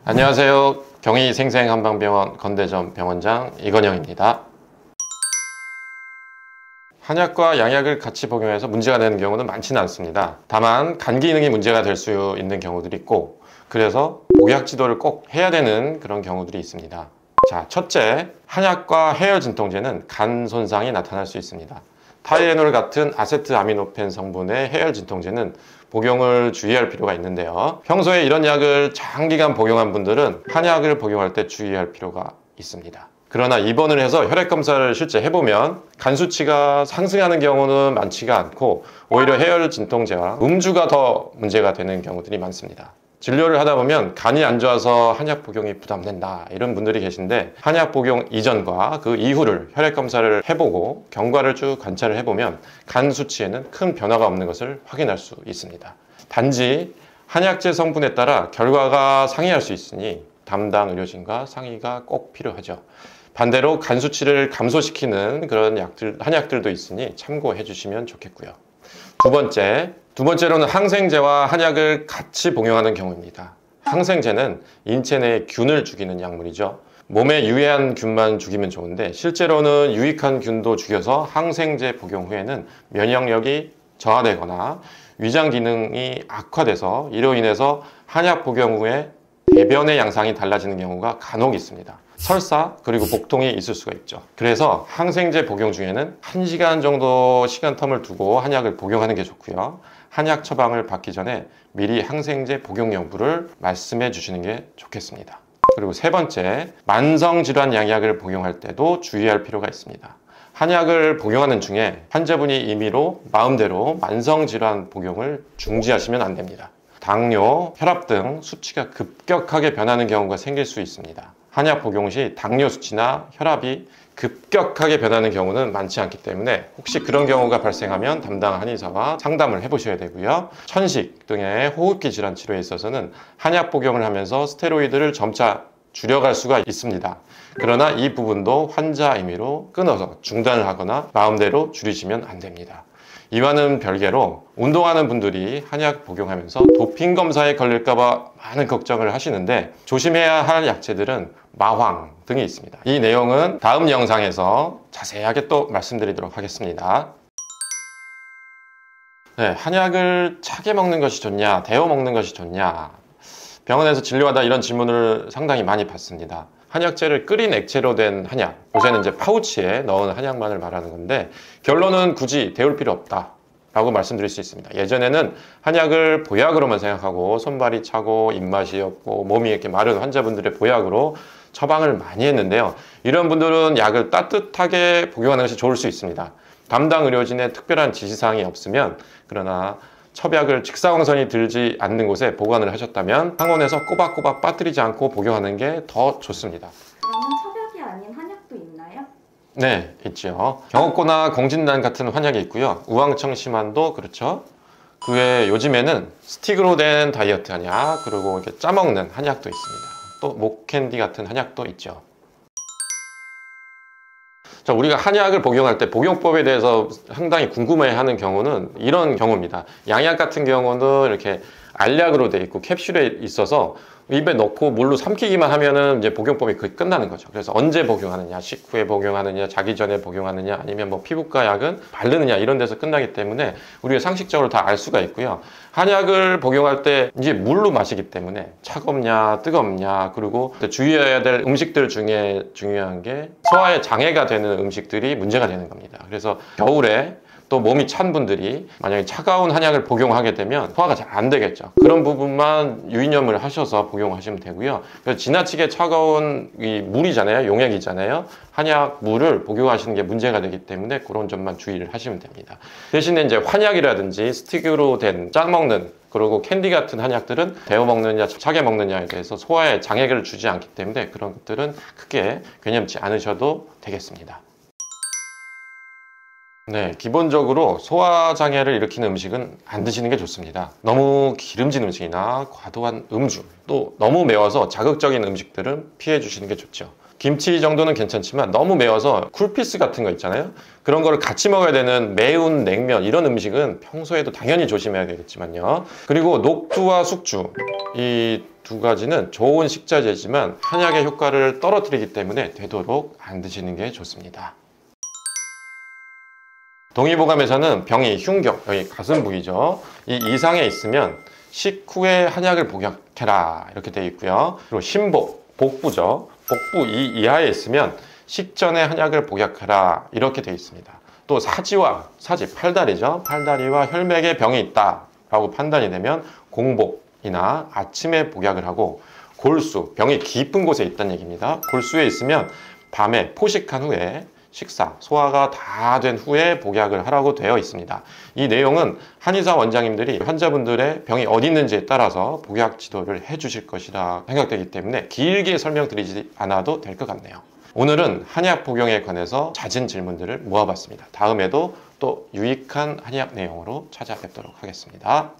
안녕하세요. 경희생생한방병원 건대점 병원장 이건영입니다. 한약과 양약을 같이 복용해서 문제가 되는 경우는 많지는 않습니다. 다만 간 기능이 문제가 될 수 있는 경우들이 있고, 그래서 복약 지도를 꼭 해야 되는 그런 경우들이 있습니다. 자, 첫째, 한약과 해열 진통제는 간 손상이 나타날 수 있습니다. 타이레놀 같은 아세트아미노펜 성분의 해열 진통제는 복용을 주의할 필요가 있는데요. 평소에 이런 약을 장기간 복용한 분들은 한약을 복용할 때 주의할 필요가 있습니다. 그러나 입원을 해서 혈액 검사를 실제 해보면 간 수치가 상승하는 경우는 많지가 않고, 오히려 해열 진통제와 음주가 더 문제가 되는 경우들이 많습니다. 진료를 하다 보면 간이 안 좋아서 한약 복용이 부담된다, 이런 분들이 계신데, 한약 복용 이전과 그 이후를 혈액 검사를 해보고 경과를 쭉 관찰을 해보면 간 수치에는 큰 변화가 없는 것을 확인할 수 있습니다. 단지 한약재 성분에 따라 결과가 상이할 수 있으니 담당 의료진과 상의가 꼭 필요하죠. 반대로 간 수치를 감소시키는 그런 한약들도 있으니 참고해 주시면 좋겠고요. 두 번째로는 항생제와 한약을 같이 복용하는 경우입니다. 항생제는 인체 내에 균을 죽이는 약물이죠. 몸에 유해한 균만 죽이면 좋은데, 실제로는 유익한 균도 죽여서 항생제 복용 후에는 면역력이 저하되거나 위장 기능이 악화돼서 이로 인해서 한약 복용 후에 대변의 양상이 달라지는 경우가 간혹 있습니다. 설사 그리고 복통이 있을 수가 있죠. 그래서 항생제 복용 중에는 1시간 정도 시간 텀을 두고 한약을 복용하는 게 좋고요. 한약 처방을 받기 전에 미리 항생제 복용 여부를 말씀해 주시는 게 좋겠습니다. 그리고 세 번째, 만성질환 양약을 복용할 때도 주의할 필요가 있습니다. 한약을 복용하는 중에 환자분이 임의로 마음대로 만성질환 복용을 중지하시면 안 됩니다. 당뇨, 혈압 등 수치가 급격하게 변하는 경우가 생길 수 있습니다. 한약 복용 시 당뇨 수치나 혈압이 급격하게 변하는 경우는 많지 않기 때문에, 혹시 그런 경우가 발생하면 담당 한의사와 상담을 해보셔야 되고요. 천식 등의 호흡기 질환 치료에 있어서는 한약 복용을 하면서 스테로이드를 점차 줄여갈 수가 있습니다. 그러나 이 부분도 환자 임의로 끊어서 중단을 하거나 마음대로 줄이시면 안 됩니다. 이와는 별개로 운동하는 분들이 한약 복용하면서 도핑 검사에 걸릴까봐 많은 걱정을 하시는데, 조심해야 할 약재들은 마황 등이 있습니다. 이 내용은 다음 영상에서 자세하게 또 말씀드리도록 하겠습니다. 네, 한약을 차게 먹는 것이 좋냐, 데워 먹는 것이 좋냐, 병원에서 진료하다 이런 질문을 상당히 많이 받습니다. 한약재를 끓인 액체로 된 한약, 요새는 이제 파우치에 넣은 한약만을 말하는 건데, 결론은 굳이 데울 필요 없다 라고 말씀드릴 수 있습니다. 예전에는 한약을 보약으로만 생각하고 손발이 차고 입맛이 없고 몸이 이렇게 마른 환자분들의 보약으로 처방을 많이 했는데요. 이런 분들은 약을 따뜻하게 복용하는 것이 좋을 수 있습니다. 담당 의료진의 특별한 지시사항이 없으면, 그러나 첩약을 직사광선이 들지 않는 곳에 보관을 하셨다면 항온에서 꼬박꼬박 빠뜨리지 않고 복용하는 게 더 좋습니다. 그러면 첩약이 아닌 한약도 있나요? 네, 있죠. 경옥고나 공진단 같은 한약이 있고요. 우황청심환도 그렇죠. 그 외에 요즘에는 스틱으로 된 다이어트 한약, 그리고 이렇게 짜먹는 한약도 있습니다. 또 목캔디 같은 한약도 있죠. 자, 우리가 한약을 복용할 때 복용법에 대해서 상당히 궁금해하는 경우는 이런 경우입니다. 양약 같은 경우는 이렇게 알약으로 돼 있고 캡슐에 있어서 입에 넣고 물로 삼키기만 하면은 이제 복용법이 거의 끝나는 거죠. 그래서 언제 복용하느냐, 식후에 복용하느냐, 자기 전에 복용하느냐, 아니면 뭐 피부과 약은 바르느냐, 이런 데서 끝나기 때문에 우리가 상식적으로 다 알 수가 있고요. 한약을 복용할 때 이제 물로 마시기 때문에 차갑냐, 뜨겁냐, 그리고 주의해야 될 음식들 중에 중요한 게 소화에 장애가 되는 음식들이 문제가 되는 겁니다. 그래서 겨울에 또 몸이 찬 분들이 만약에 차가운 한약을 복용하게 되면 소화가 잘 안 되겠죠. 그런 부분만 유의념을 하셔서 복용하시면 되고요. 그래서 지나치게 차가운 이 물이잖아요, 용액이잖아요. 한약 물을 복용하시는 게 문제가 되기 때문에 그런 점만 주의를 하시면 됩니다. 대신에 이제 환약이라든지 스틱으로 된 짜먹는, 그리고 캔디 같은 한약들은 데워 먹느냐 차게 먹느냐에 대해서 소화에 장애를 주지 않기 때문에 그런 것들은 크게 괴념치 않으셔도 되겠습니다. 네, 기본적으로 소화장애를 일으키는 음식은 안 드시는 게 좋습니다. 너무 기름진 음식이나 과도한 음주, 또 너무 매워서 자극적인 음식들은 피해 주시는 게 좋죠. 김치 정도는 괜찮지만 너무 매워서 쿨피스 같은 거 있잖아요. 그런 거를 같이 먹어야 되는 매운 냉면 이런 음식은 평소에도 당연히 조심해야 되겠지만요. 그리고 녹두와 숙주 이 두 가지는 좋은 식자재지만 한약의 효과를 떨어뜨리기 때문에 되도록 안 드시는 게 좋습니다. 동의보감에서는 병이 흉격, 여기 가슴 부위죠. 이 이상에 있으면 식후에 한약을 복약해라 이렇게 되어 있고요. 그리고 신복, 복부죠. 복부 이 이하에 있으면 식전에 한약을 복약해라 이렇게 되어 있습니다. 또 사지, 팔다리죠. 팔다리와 혈맥에 병이 있다라고 판단이 되면 공복이나 아침에 복약을 하고 골수, 병이 깊은 곳에 있다는 얘기입니다. 골수에 있으면 밤에 포식한 후에 식사, 소화가 다 된 후에 복약을 하라고 되어 있습니다. 이 내용은 한의사 원장님들이 환자분들의 병이 어디 있는지에 따라서 복약 지도를 해주실 것이라 생각되기 때문에 길게 설명드리지 않아도 될 것 같네요. 오늘은 한약 복용에 관해서 잦은 질문들을 모아봤습니다. 다음에도 또 유익한 한약 내용으로 찾아뵙도록 하겠습니다.